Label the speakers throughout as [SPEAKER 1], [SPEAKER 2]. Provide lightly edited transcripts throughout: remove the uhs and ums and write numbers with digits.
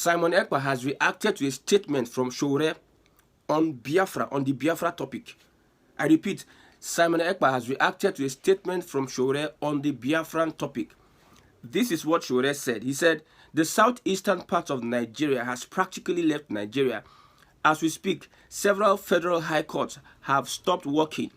[SPEAKER 1] Simon Ekpa has reacted to a statement from Sowore on Biafra, on the Biafra topic. I repeat, Simon Ekpa has reacted to a statement from Sowore on the Biafran topic. This is what Sowore said. He said, the southeastern part of Nigeria has practically left Nigeria. As we speak, several federal high courts have stopped working.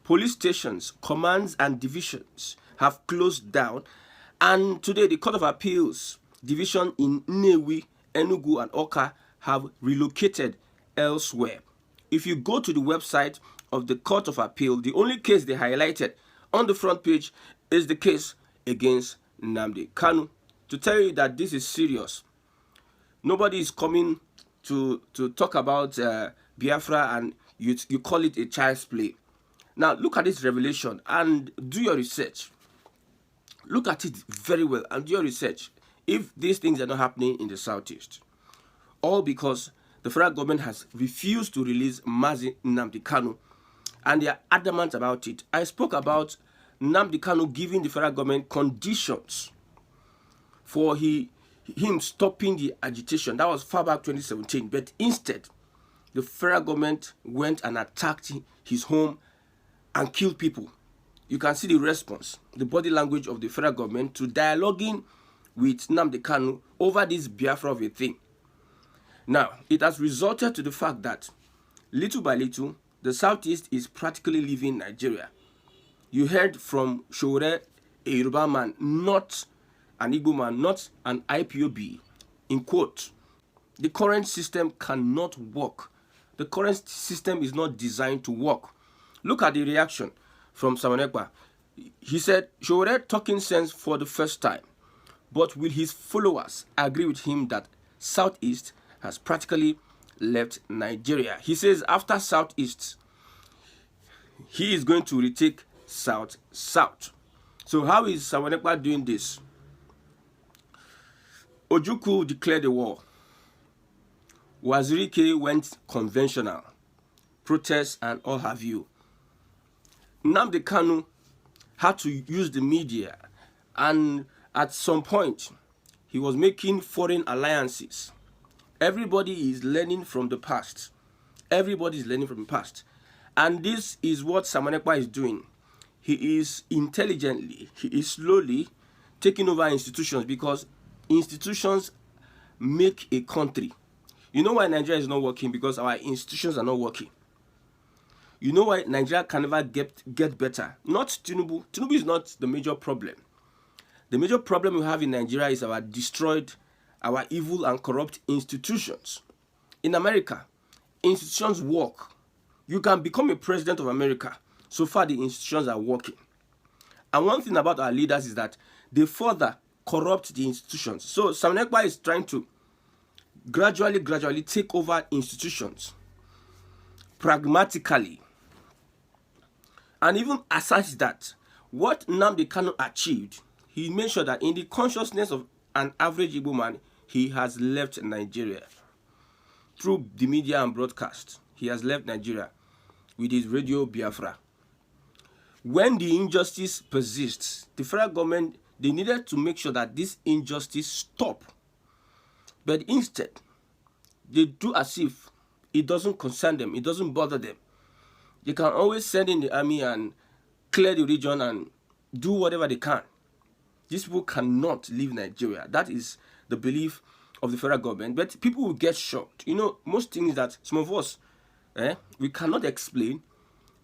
[SPEAKER 1] Police stations, commands and divisions have closed down. And today, the Court of Appeals division in Nnewi, Enugu and Awka have relocated elsewhere. If you go to the website of the Court of Appeal, the only case they highlighted on the front page is the case against Nnamdi Kanu. To tell you that this is serious. Nobody is coming to talk about Biafra and you call it a child's play. Now look at this revelation and do your research. Look at it very well and do your research if these things are not happening in the southeast. All because the federal government has refused to release Mazi Nnamdi Kanu and they are adamant about it. I spoke about Nnamdi Kanu giving the federal government conditions for him stopping the agitation. That was far back 2017. But instead, the federal government went and attacked his home and killed people. You can see the response, the body language of the federal government to dialoguing with Nnamdi Kanu over this Biafra of a thing. Now, it has resulted to the fact that little by little, the southeast is practically leaving Nigeria. You heard from Sowore, a Yoruba man, not an Igbo man, not an IPOB, in quote, the current system cannot work. The current system is not designed to work. Look at the reaction from Simon Ekpa. He said, Sowore talking sense for the first time, but will his followers agree with him that Southeast has practically left Nigeria? He says after Southeast, he is going to retake South. So how is Simon Ekpa doing this? Ojukwu declared a war. Wazirike went conventional. Protests and all have you. Nnamdi Kanu had to use the media, and at some point, he was making foreign alliances. Everybody is learning from the past. Everybody is learning from the past. And this is what Simon Ekpa is doing. He is intelligently, he is slowly taking over institutions because institutions make a country. You know why Nigeria is not working? Because our institutions are not working. You know why Nigeria can never get better? Not Tinubu. Tinubu is not the major problem. The major problem we have in Nigeria is our destroyed, our evil and corrupt institutions. In America, institutions work. You can become a president of America. So far, the institutions are working. And one thing about our leaders is that they further corrupt the institutions. So Simon Ekpa is trying to gradually take over institutions pragmatically. And even aside that, what Nnamdi Kanu achieved, he made sure that in the consciousness of an average Igbo man, he has left Nigeria. Through the media and broadcast, he has left Nigeria with his radio Biafra. When the injustice persists, the federal government, they needed to make sure that this injustice stop. But instead, they do as if it doesn't concern them, it doesn't bother them. They can always send in the army and clear the region and do whatever they can. These people cannot leave Nigeria. That is the belief of the federal government. But people will get shocked. You know, most things that some of us, we cannot explain.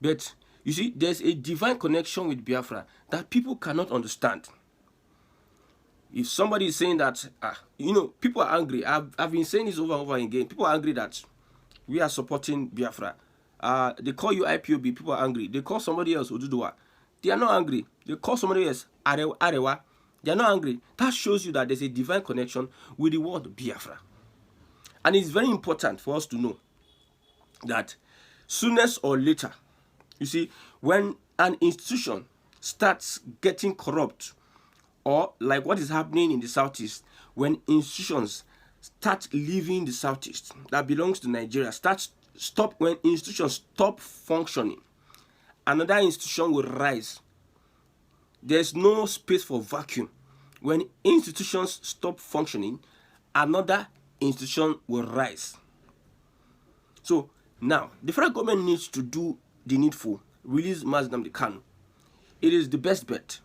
[SPEAKER 1] But you see, there's a divine connection with Biafra that people cannot understand. If somebody is saying that, you know, people are angry. I've been saying this over and over again. People are angry that we are supporting Biafra. They call you IPOB, people are angry. They call somebody else Oduduwa. They are not angry. They call somebody else Arewa. They are not angry. That shows you that there's a divine connection with the word Biafra. And it's very important for us to know that soonest or later, you see, when an institution starts getting corrupt, or like what is happening in the southeast, when institutions start leaving the southeast that belongs to Nigeria, when institutions stop functioning, another institution will rise. There's no space for vacuum. When institutions stop functioning, another institution will rise. So now, the federal government needs to do the needful, release Mazi Nnamdi Kanu. It is the best bet.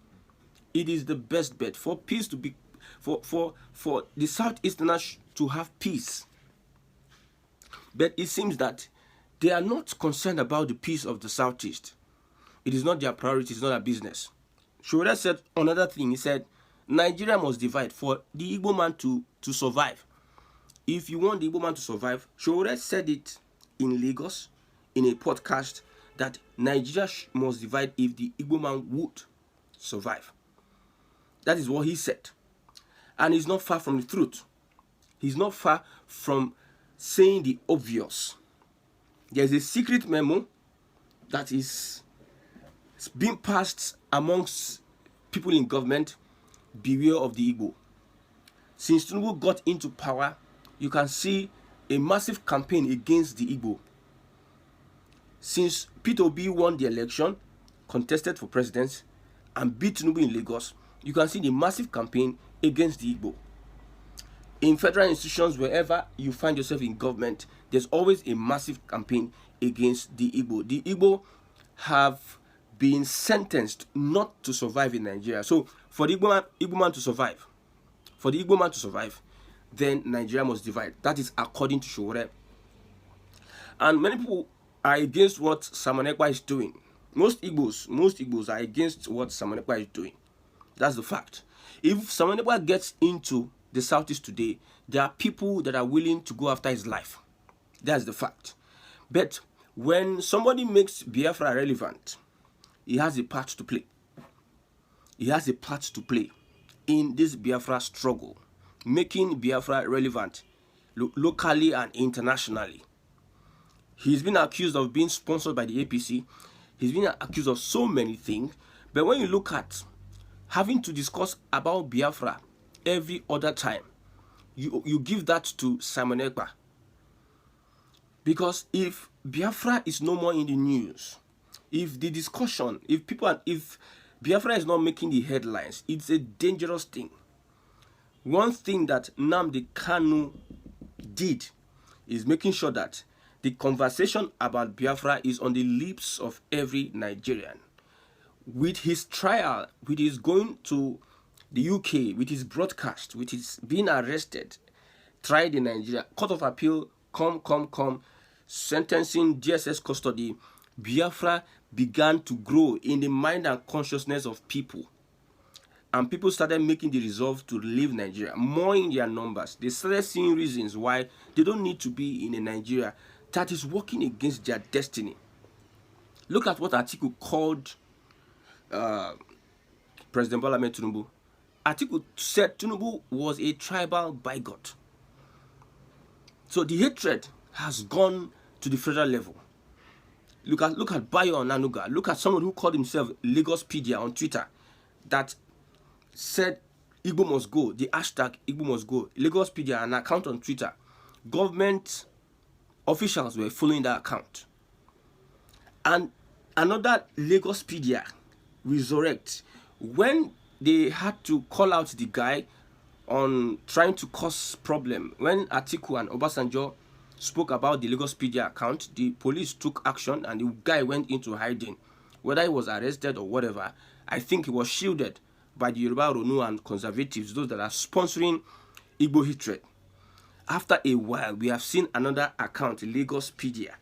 [SPEAKER 1] It is the best bet for peace to be, for the Southeasterners to have peace. But it seems that they are not concerned about the peace of the Southeast. It is not their priority, it's not their business. Sowore said another thing. He said, Nigeria must divide for the Igbo man to survive. If you want the Igbo man to survive, Sowore said it in Lagos in a podcast that Nigeria must divide if the Igbo man would survive. That is what he said. And he's not far from the truth. He's not far from saying the obvious. There's a secret memo that is being passed amongst people in government. Beware of the Igbo. Since Tinubu got into power, you can see a massive campaign against the Igbo. Since Peter Obi won the election, contested for president, and beat Tinubu in Lagos, you can see the massive campaign against the Igbo. In federal institutions, wherever you find yourself in government, there's always a massive campaign against the Igbo. The Igbo have been sentenced not to survive in Nigeria. So for the Igbo man to survive, then Nigeria must divide. That is according to Sowore. And many people are against what Simon Ekpa is doing. Most Igbos are against what Simon Ekpa is doing. That's the fact. If Simon Ekpa gets into the Southeast today, there are people that are willing to go after his life. That's the fact. But when somebody makes Biafra relevant, he has a part to play. He has a part to play in this Biafra struggle, making Biafra relevant locally and internationally. He's been accused of being sponsored by the APC. He's been accused of so many things. But when you look at having to discuss about Biafra every other time, you give that to Simon Ekpa. Because if Biafra is no more in the news, if the discussion, if Biafra is not making the headlines, it's a dangerous thing. One thing that Nnamdi Kanu did is making sure that the conversation about Biafra is on the lips of every Nigerian. With his trial, with his going to the UK, with his broadcast, with his being arrested, tried in Nigeria, Court of Appeal, come, sentencing, DSS custody, Biafra began to grow in the mind and consciousness of people. And people started making the resolve to leave Nigeria, more in their numbers. They started seeing reasons why they don't need to be in a Nigeria that is working against their destiny. Look at what Atiku called President Bola Ahmed Tinubu. Atiku said Tinubu was a tribal bigot. So the hatred has gone to the federal level. Look at Bayo Onanuga. Look at someone who called himself Lagospedia on Twitter that said Igbo must go, the hashtag Igbo must go. Lagospedia, an account on Twitter. Government officials were following that account. And another Lagospedia resurrect when they had to call out the guy on trying to cause problem. When Atiku and Obasanjo spoke about the Lagospedia account, the police took action and the guy went into hiding. Whether he was arrested or whatever, I think he was shielded by the Yoruba Ronu and conservatives, those that are sponsoring Igbo hatred. After a while, we have seen another account, Lagospedia.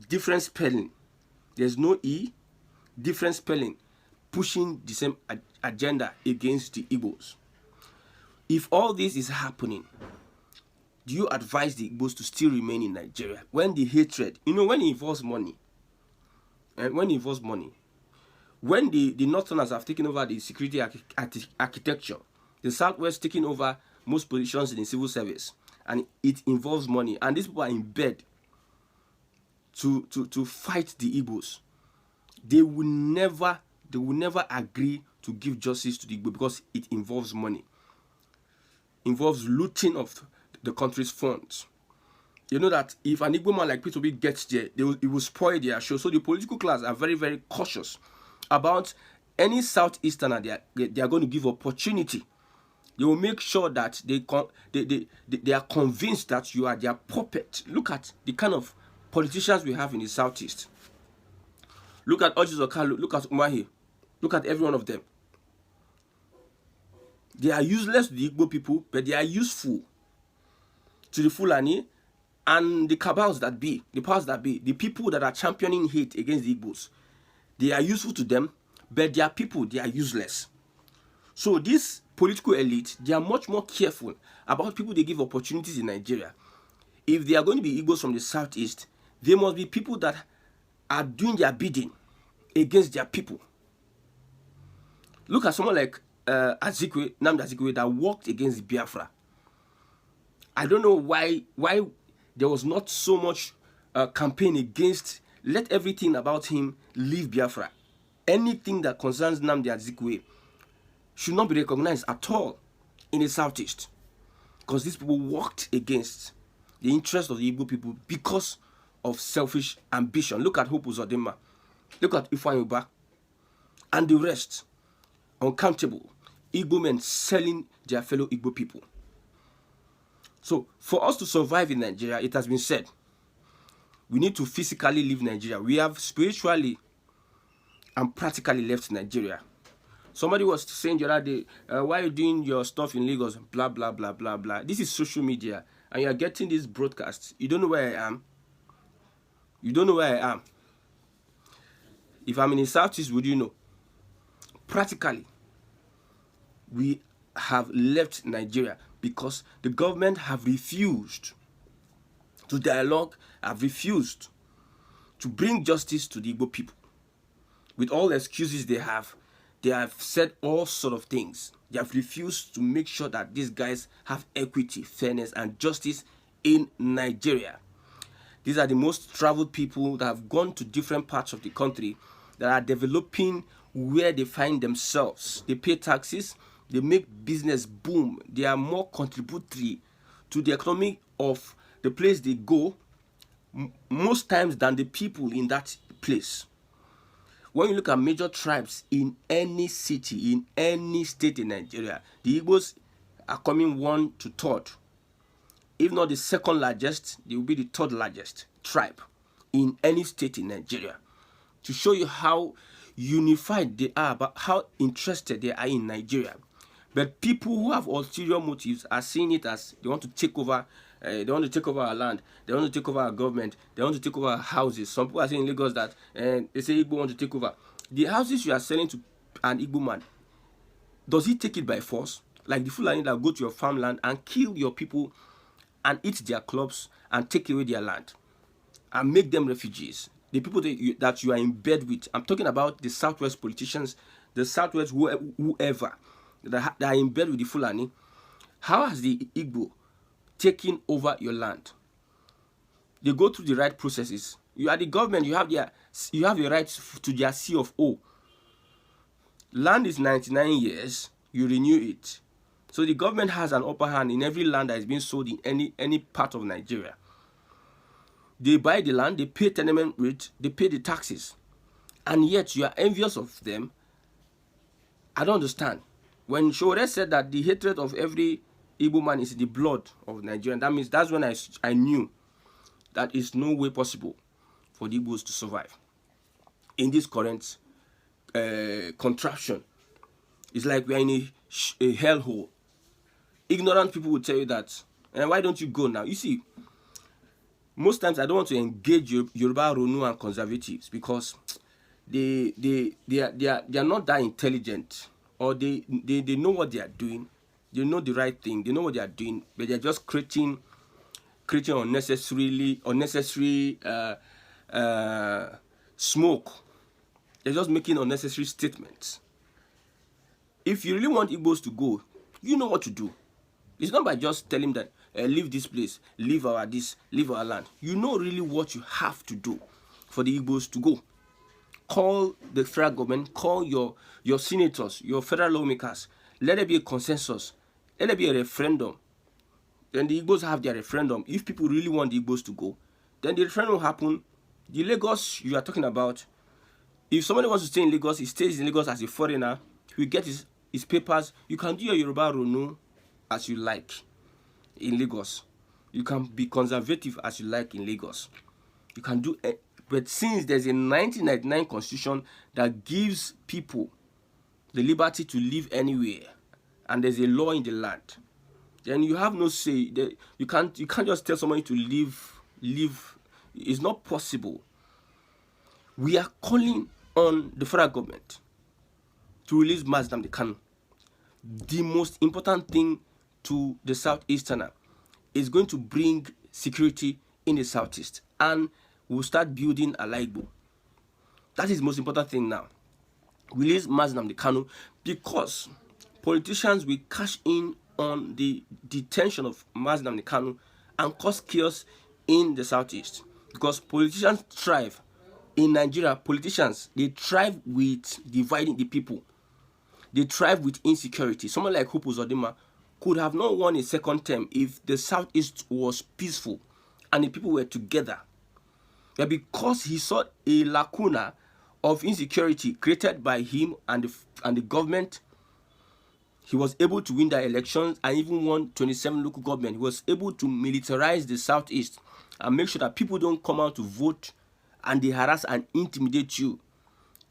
[SPEAKER 1] Different spelling. There's no E, different spelling, pushing the same agenda against the Igbos. If all this is happening, do you advise the Igbos to still remain in Nigeria? When the hatred, when it involves money, when the Northerners have taken over the security architecture, the Southwest taking over most positions in the civil service, and it involves money, and these people are in bed to fight the Igbos, they will never agree to give justice to the Igbo because it involves money, involves looting of the country's funds. You know that if an Igbo man like Peter Obi gets there, it will spoil their show. So the political class are very, very cautious about any Southeasterner they are going to give opportunity They will make sure that they are convinced that you are their puppet. Look at the kind of politicians we have in the southeast. Look at Orji Zokalu, look at Umahi, look at every one of them. They are useless to the Igbo people, but they are useful to the Fulani and the cabals that be, the powers that be, the people that are championing hate against the Igbos. They are useful to them, but their people, they are useless. So this political elite, they are much more careful about people they give opportunities in Nigeria. If they are going to be Igbos from the southeast, they must be people that are doing their bidding against their people. Look at someone like Nnamdi Azikiwe that worked against Biafra. I don't know why there was not so much campaign against, let everything about him leave Biafra. Anything that concerns Nnamdi Azikiwe should not be recognized at all in the southeast, because these people worked against the interest of the Igbo people because of selfish ambition. Look at Hope Uzodinma, look at Ifeanyi Ubah, and the rest. Uncountable Igbo men selling their fellow Igbo people. So for us to survive in Nigeria, it has been said, we need to physically leave Nigeria. We have spiritually and practically left Nigeria. Somebody was saying the other day, why are you doing your stuff in Lagos? Blah, blah, blah, blah, blah. This is social media, and you are getting these broadcasts. You don't know where I am. You don't know where I am. If I'm in the Southeast, would you know? Practically, we have left Nigeria because the government have refused to dialogue, have refused to bring justice to the Igbo people. With all the excuses they have said all sort of things. They have refused to make sure that these guys have equity, fairness, and justice in Nigeria. These are the most traveled people that have gone to different parts of the country, that are developing where they find themselves. They pay taxes, they make business boom. They are more contributory to the economy of the place they go most times than the people in that place. When you look at major tribes in any city, in any state in Nigeria, the Igbos are coming 1 to 3rd. If not the 2nd largest, they will be the 3rd largest tribe in any state in Nigeria. To show you how unified they are, but how interested they are in Nigeria. But people who have ulterior motives are seeing it as they want to take over. They want to take over our land. They want to take over our government. They want to take over our houses. Some people are saying in Lagos that they say Igbo want to take over. The houses you are selling to an Igbo man, does he take it by force? Like the Fulani that go to your farmland and kill your people and eat their crops and take away their land and make them refugees. The people that you are in bed with, I'm talking about the Southwest politicians, the Southwest whoever that are in bed with the Fulani. How has the Igbo taking over your land? They go through the right processes. You are the government, you have the right to their C of O. Land is 99 years, you renew it. So the government has an upper hand in every land that is being sold in any part of Nigeria. They buy the land, they pay tenement rate, they pay the taxes. And yet you are envious of them. I don't understand. When Sowore said that the hatred of every Igbo man is the blood of Nigeria, that means that's when I knew that is no way possible for the Igbos to survive in this current contraption. It's like we are in a hellhole. Ignorant people will tell you that, and why don't you go now? You see, most times I don't want to engage Yoruba Ronu and conservatives because they are not that intelligent, or they know what they are doing. They know the right thing. They know what they are doing, but they are just creating unnecessary smoke. They're just making unnecessary statements. If you really want Igbos to go, you know what to do. It's not by just telling them that leave this place, leave our land. You know really what you have to do for the Igbos to go. Call the federal government, call your senators, your federal lawmakers. Let there be a consensus. Let there be a referendum. Then the Igbos have their referendum. If people really want the Igbos to go, then the referendum will happen. The Lagos you are talking about, if somebody wants to stay in Lagos, he stays in Lagos as a foreigner, he will get his papers. You can do your Yoruba Ronu as you like in Lagos. You can be conservative as you like in Lagos. You can do it. But since there's a 1999 constitution that gives people the liberty to live anywhere, and there's a law in the land, then you have no say. You can't just tell somebody to live. It's not possible. We are calling on the federal government to release Mazi Nnamdi Kanu. The most important thing to the Southeasterner is going to bring security in the Southeast, and we'll start building a Igbo. That is the most important thing now. Release Mazi Nnamdi Kanu, because politicians will cash in on the detention of Mazi Nnamdi Kanu and cause chaos in the Southeast. Because politicians thrive in Nigeria. Politicians, they thrive with dividing the people. They thrive with insecurity. Someone like Hope Uzodinma could have not won a second term if the Southeast was peaceful and the people were together. But because he saw a lacuna of insecurity created by him and the government, he was able to win the elections and even won 27 local government. He was able to militarize the Southeast and make sure that people don't come out to vote and they harass and intimidate you.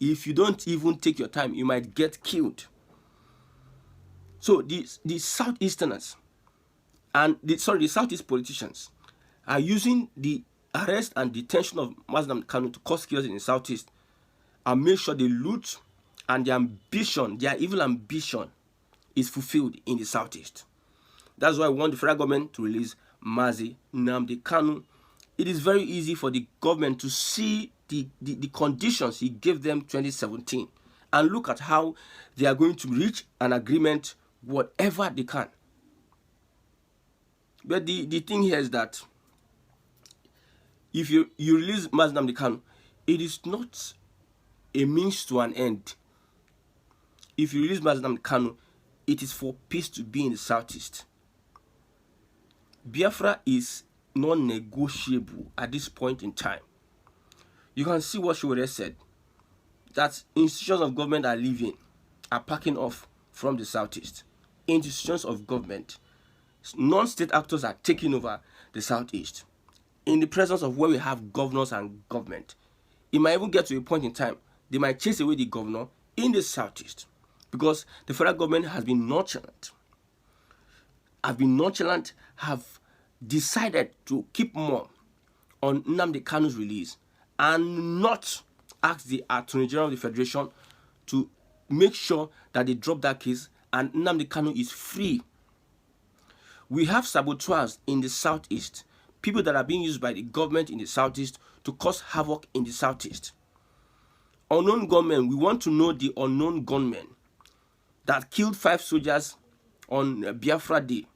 [SPEAKER 1] If you don't even take your time, you might get killed. So the Southeasterners and the Southeast politicians are using the arrest and detention of Mazi Nnamdi Kanu to cause chaos in the Southeast and make sure they loot and their evil ambition is fulfilled in the Southeast. That's why we want the federal government to release Mazi Nnamdi Kanu. It is very easy for the government to see the conditions he gave them 2017 and look at how they are going to reach an agreement whatever they can. But the thing here is that if you release Mazi Nnamdi Kanu, it is not a means to an end. If you release Mazi Nnamdi Kanu, it is for peace to be in the Southeast. Biafra is non-negotiable at this point in time. You can see what Sowore said, that institutions of government are packing off from the Southeast. Institutions of government, non-state actors are taking over the Southeast in the presence of where we have governors and government. It might even get to a point in time they might chase away the governor in the Southeast because the federal government has been nonchalant. Have decided to keep more on Nnamdi Kanu's release and not ask the Attorney General of the Federation to make sure that they drop that case and Nnamdi Kanu is free. We have saboteurs in the Southeast, people that are being used by the government in the Southeast to cause havoc in the Southeast. Unknown gunmen, we want to know the unknown gunmen that killed 5 soldiers on Biafra Day.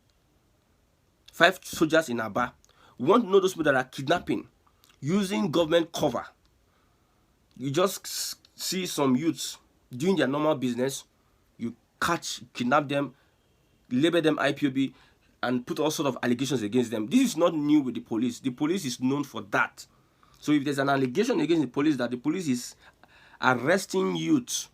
[SPEAKER 1] 5 soldiers in Aba. We want to know those people that are kidnapping, using government cover. You just see some youths doing their normal business, you kidnap them, label them IPOB, and put all sorts of allegations against them. This is not new with the police. The police is known for that. So if there's an allegation against the police that the police is arresting youths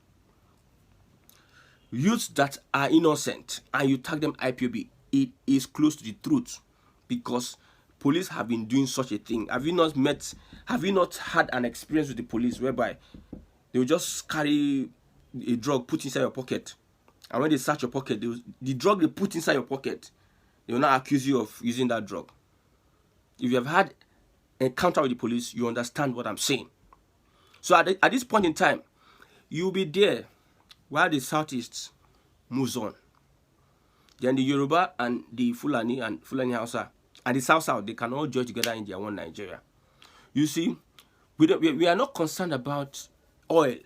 [SPEAKER 1] that are innocent, and you tag them IPOB, it is close to the truth, because police have been doing such a thing. Have you not had an experience with the police whereby they will just carry a drug, put inside your pocket, and when they search your pocket, the drug they put inside your pocket, they will not accuse you of using that drug. If you have had an encounter with the police, you understand what I'm saying. So at this point in time, you'll be there while the Southeast moves on. Then the Yoruba and the Fulani Hausa and the South, they can all join together in their one Nigeria. You see, we are not concerned about oil.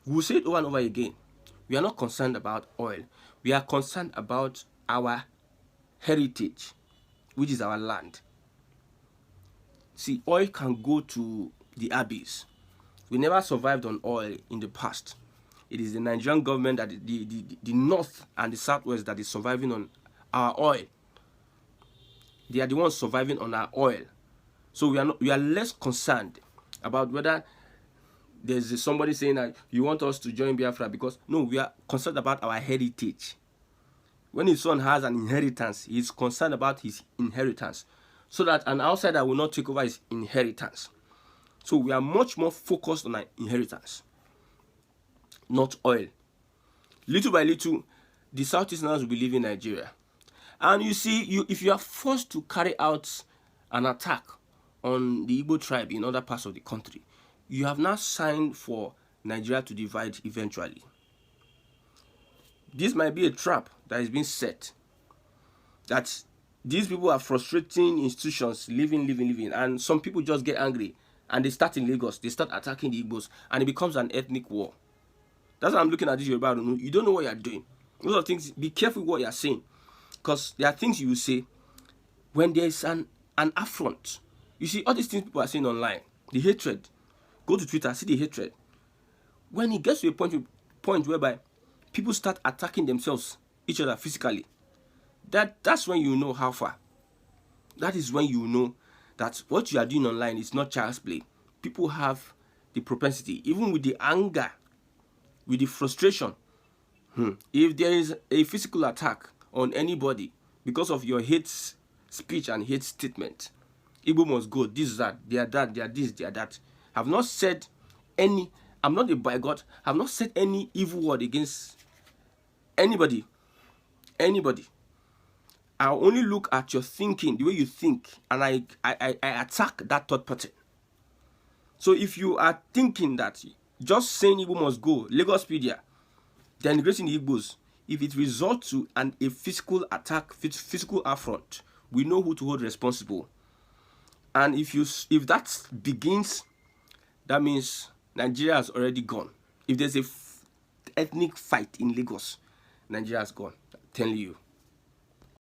[SPEAKER 1] We'll say it over and over again. We are not concerned about oil. We are concerned about our heritage, which is our land. See, oil can go to the abyss. We never survived on oil in the past. It is the Nigerian government, that the North and the Southwest, that is surviving on our oil. They are the ones surviving on our oil. So we are less concerned about whether there's somebody saying that you want us to join Biafra, because no, we are concerned about our heritage. When his son has an inheritance, he's concerned about his inheritance, so that an outsider will not take over his inheritance. So we are much more focused on our inheritance, not oil. Little by little, the Southeasterners will be leaving Nigeria. And you see, if you are forced to carry out an attack on the Igbo tribe in other parts of the country, you have now signed for Nigeria to divide eventually. This might be a trap that is being set, that these people are frustrating institutions, living, and some people just get angry and they start in Lagos, they start attacking the Igbos, and it becomes an ethnic war. That's why I'm looking at this Yoruba. You don't know what you're doing. Those are things, be careful what you're saying, because there are things you will say when there is an affront. You see, all these things people are saying online, the hatred, go to Twitter, see the hatred. When it gets to a point whereby people start attacking themselves, each other physically, that's when you know how far. That is when you know that what you are doing online is not child's play. People have the propensity, even with the anger, with the frustration. If there is a physical attack on anybody because of your hate speech and hate statement, Igbo must go, this is that, they are that, they are this, they are that. I've not said any, I'm not a bigot, I've not said any evil word against anybody. I only look at your thinking, the way you think, and I attack that third person. So if you are thinking that just saying Igbo must go, Lagospedia, denigrating the Igbos, if it results to a physical attack, physical affront, we know who to hold responsible. And if that begins, that means Nigeria has already gone. If there's a ethnic fight in Lagos, Nigeria has gone. I'm telling you.